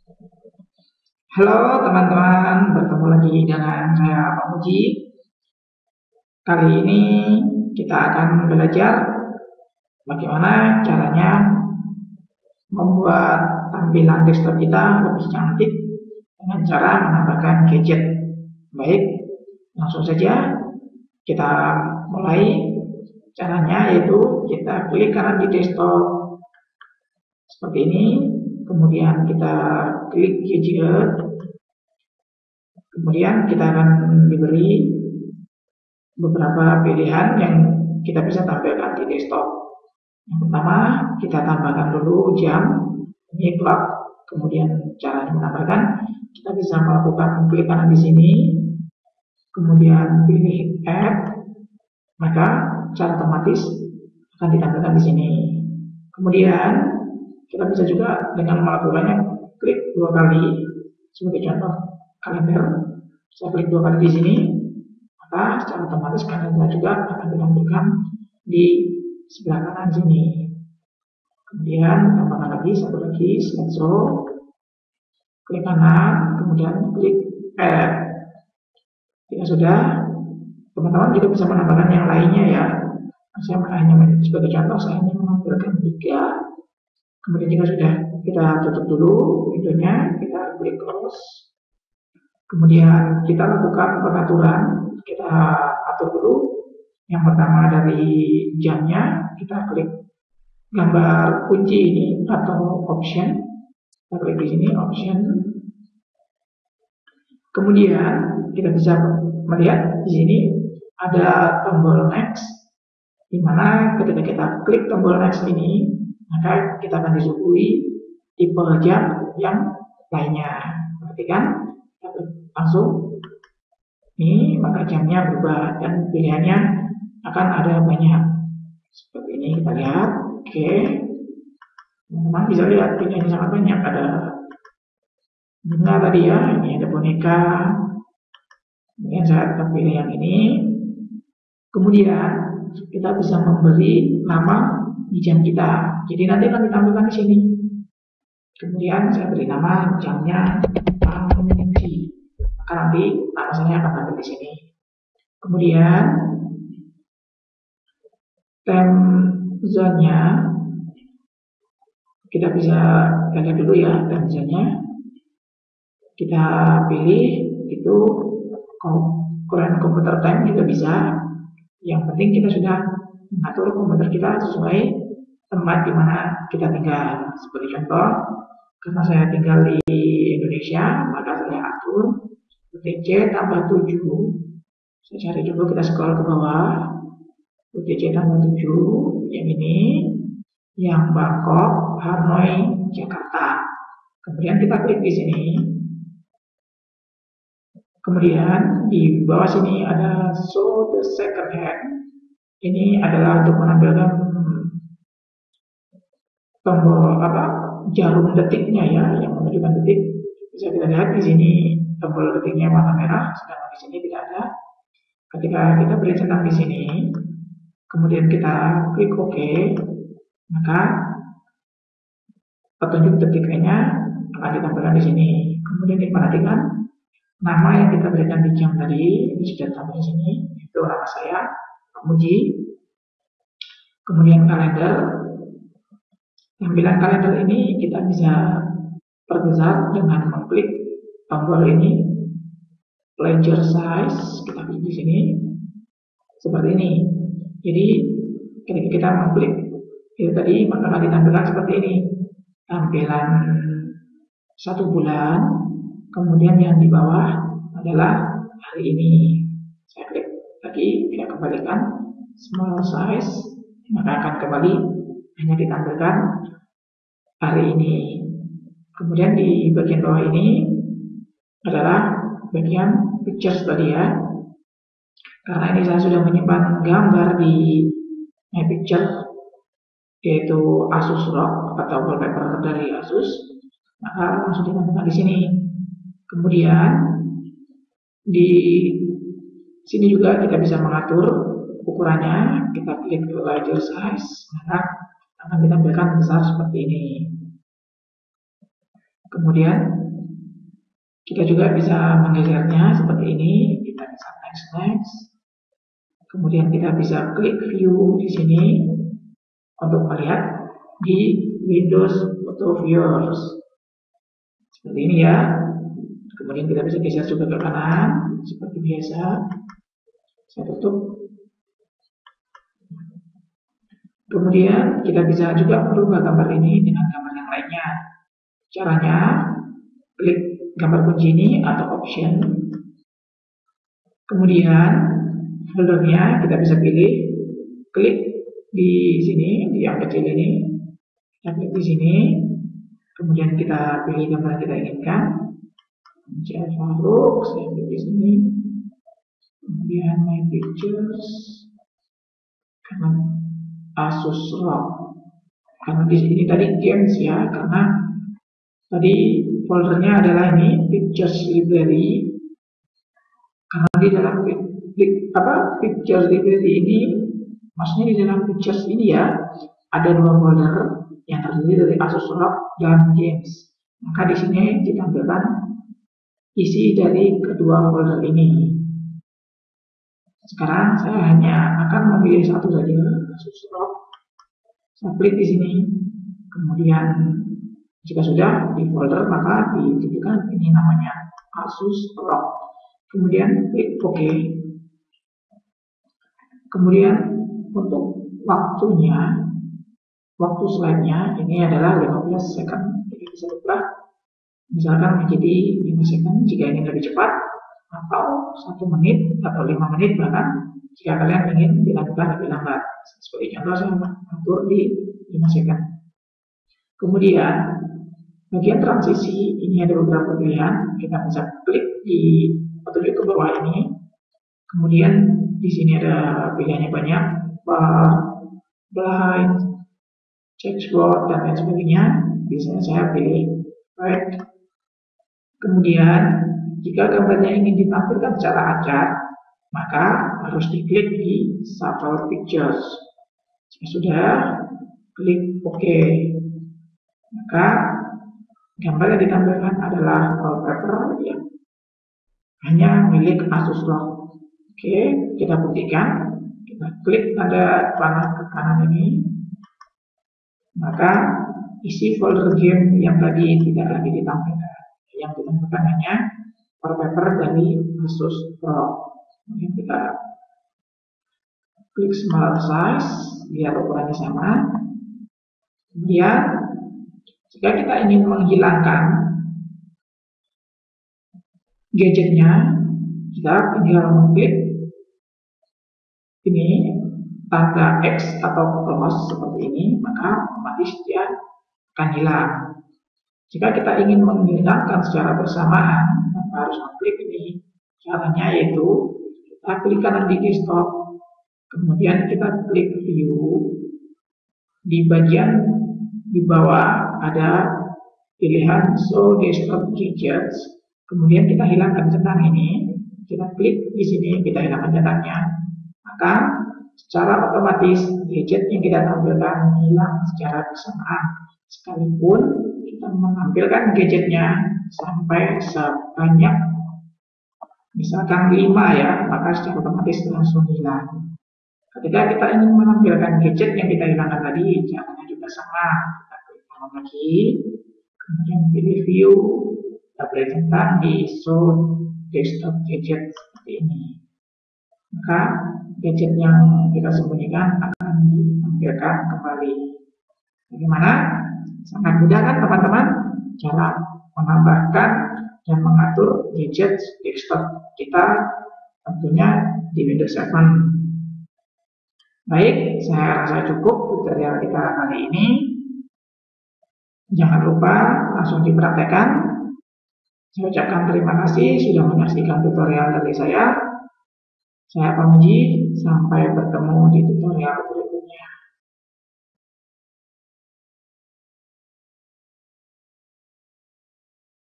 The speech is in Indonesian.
Halo teman-teman, bertemu lagi dengan saya Pak Muji. Kali ini kita akan belajar bagaimana caranya membuat tampilan desktop kita lebih cantik dengan cara menambahkan gadget. Baik, langsung saja kita mulai. Caranya yaitu kita klik kanan di desktop seperti ini, kemudian kita klik gadget. Kemudian kita akan diberi beberapa pilihan yang kita bisa tampilkan di desktop. Yang pertama, kita tambahkan dulu jam, ini clock. Kemudian cara menambahkan, kita bisa melakukan klik kanan di sini, kemudian pilih add, maka secara otomatis akan ditampilkan di sini. Kemudian kita bisa juga dengan melakukannya klik dua kali, sebagai contoh kalender. Saya klik dua kali di sini, maka secara otomatis kalender juga akan ditampilkan di sebelah kanan sini. Kemudian tambahkan lagi satu lagi slideshow, klik kanan, kemudian klik add. Jika sudah, teman-teman juga bisa menambahkan yang lainnya ya. Saya hanya sebagai contoh, saya hanya menampilkan 3. Kemudian jika sudah, kita tutup dulu videonya, kita klik close. Kemudian kita lakukan pengaturan, kita atur dulu. Yang pertama dari jamnya, kita klik gambar kunci ini atau option. Kita klik di sini option. Kemudian kita bisa melihat di sini ada tombol next, di mana ketika kita klik tombol next ini, maka kita akan disuguhi tipe jam yang lainnya. Perhatikan, langsung ini maka jamnya berubah dan pilihannya akan ada banyak seperti ini. Kita lihat, oke, teman-teman bisa lihat pilihannya sangat banyak. Ada bunga tadi ya, ini ada boneka. Kemudian saya akan pilih yang ini. Kemudian kita bisa memberi nama di jam kita, jadi nanti akan ditampilkan di sini. Kemudian saya beri nama jamnya Muji, maka nanti nama saya akan tampil di sini. Kemudian time zone-nya kita bisa lihat dulu ya, time zone-nya kita pilih itu current computer time juga bisa. Yang penting kita sudah mengatur komputer kita sesuai tempat di mana kita tinggal. Seperti contoh, karena saya tinggal di Indonesia, maka saya atur UTC tambah 7. Saya cari dulu, kita scroll ke bawah. UTC tambah 7, yang ini, yang Bangkok, Hanoi, Jakarta. Kemudian kita klik di sini. Kemudian di bawah sini ada show the second hand. Ini adalah untuk menampilkan tombol jarum detiknya ya, yang menunjukkan detik. Bisa kita lihat di sini tombol detiknya warna merah, sedangkan di sini tidak ada. Ketika kita beri centang di sini, kemudian kita klik OK, maka petunjuk detiknya akan ditampilkan di sini. Kemudian diperhatikan nama yang kita berikan di jam tadi, ini sudah tampil di sini, itu nama saya, Pak Muji. Kemudian kalender. Tampilan kalender ini kita bisa perbesar dengan mengklik tombol ini, ledger size, kita klik di sini, seperti ini. Jadi ketika kita mengklik itu tadi, maka akan ditampilkan seperti ini, tampilan 1 bulan. Kemudian yang di bawah adalah hari ini. Saya klik lagi, kita kembalikan small size, maka akan kembali hanya ditampilkan hari ini. Kemudian di bagian bawah ini adalah bagian pictures tadi ya. Karena ini saya sudah menyimpan gambar di My Picture, yaitu Asus ROG atau wallpaper dari Asus, maka langsung ditampilkan di sini. Kemudian di sini juga kita bisa mengatur ukurannya. Kita klik larger size, maka akan ditampilkan besar seperti ini. Kemudian kita juga bisa menggesernya seperti ini. Kita bisa next. Kemudian kita bisa klik view di sini untuk melihat di Windows Photo Viewers. Seperti ini ya. Kemudian kita bisa geser juga ke kanan seperti biasa. Saya tutup. Kemudian kita bisa juga merubah gambar ini dengan gambar yang lainnya. Caranya, klik gambar kunci ini atau option. Kemudian foldernya kita bisa pilih, klik di sini, di yang kecil ini. Kita klik di sini. Kemudian kita pilih gambar yang kita inginkan. Saya Farouk, saya klik di sini. Kemudian my pictures. Karena Asus ROG. Karena di sini tadi games ya, karena tadi foldernya adalah ini pictures library. Karena di dalam pictures library ini, maksudnya di dalam pictures ini ya, ada dua folder yang terdiri dari Asus ROG dan games. Maka di sini ditampilkan isi dari kedua folder ini. Sekarang saya hanya akan memilih satu saja, Asus ROG. Saya klik di sini. Kemudian jika sudah di folder maka ditujukan ini namanya Asus ROG. Kemudian klik OK. Kemudian untuk waktu slide-nya ini adalah 15 second. Jadi bisa ubah misalkan menjadi 5 second jika ingin lebih cepat, atau 1 menit atau 5 menit bahkan jika kalian ingin dilakukan lebih lambat. Seperti contoh saya atur di 5 second. Kemudian bagian transisi ini ada beberapa pilihan. Kita bisa klik di petunjuk ke bawah ini. Kemudian di sini ada pilihannya banyak, bar, blind, chessboard dan lain sebagainya. Biasanya saya pilih right. Kemudian jika gambarnya ingin ditampilkan secara acak, maka harus diklik di Shuffle Pictures. Jika sudah, klik OK. Maka gambar yang ditampilkan adalah wallpaper yang hanya milik Asus ROG. Oke, kita buktikan. Kita klik tanda panah ke kanan ini. Maka isi folder game yang tadi tidak lagi ditampilkan. Yang ditampilkan hanya wallpaper dari Asus ROG. Kemudian kita klik small size biar ukurannya sama. Kemudian jika kita ingin menghilangkan gadgetnya, kita tinggal mengklik ini tanda X atau plus seperti ini, maka otomatis dia akan hilang. Jika kita ingin menghilangkan secara bersamaan, tanpa harus mengklik ini, caranya yaitu kita klik kanan di desktop, kemudian kita klik view. Di bagian di bawah ada pilihan show desktop gadgets, kemudian kita hilangkan centang ini, kita klik di sini, kita hilangkan centangnya, maka secara otomatis gadget yang kita tampilkan hilang secara bersamaan. Sekalipun kita menampilkan gadgetnya sampai sebanyak misalkan 5 ya, maka secara otomatis langsung hilang. Ketika kita ingin menampilkan gadget yang kita hilangkan tadi, caranya juga sama. Kita klik kanan lagi, kemudian pilih view, kita beri centang di show desktop gadget seperti ini. Maka gadget yang kita sembunyikan akan ditampilkan kembali. Bagaimana? Sangat mudah kan teman-teman? Cara menambahkan dan mengatur gadget desktop kita tentunya di Windows 7. Baik, saya rasa cukup tutorial kita kali ini. Jangan lupa langsung dipraktekkan. Saya ucapkan terima kasih sudah menyaksikan tutorial dari saya. Saya Pak Muji, sampai bertemu di tutorial berikutnya.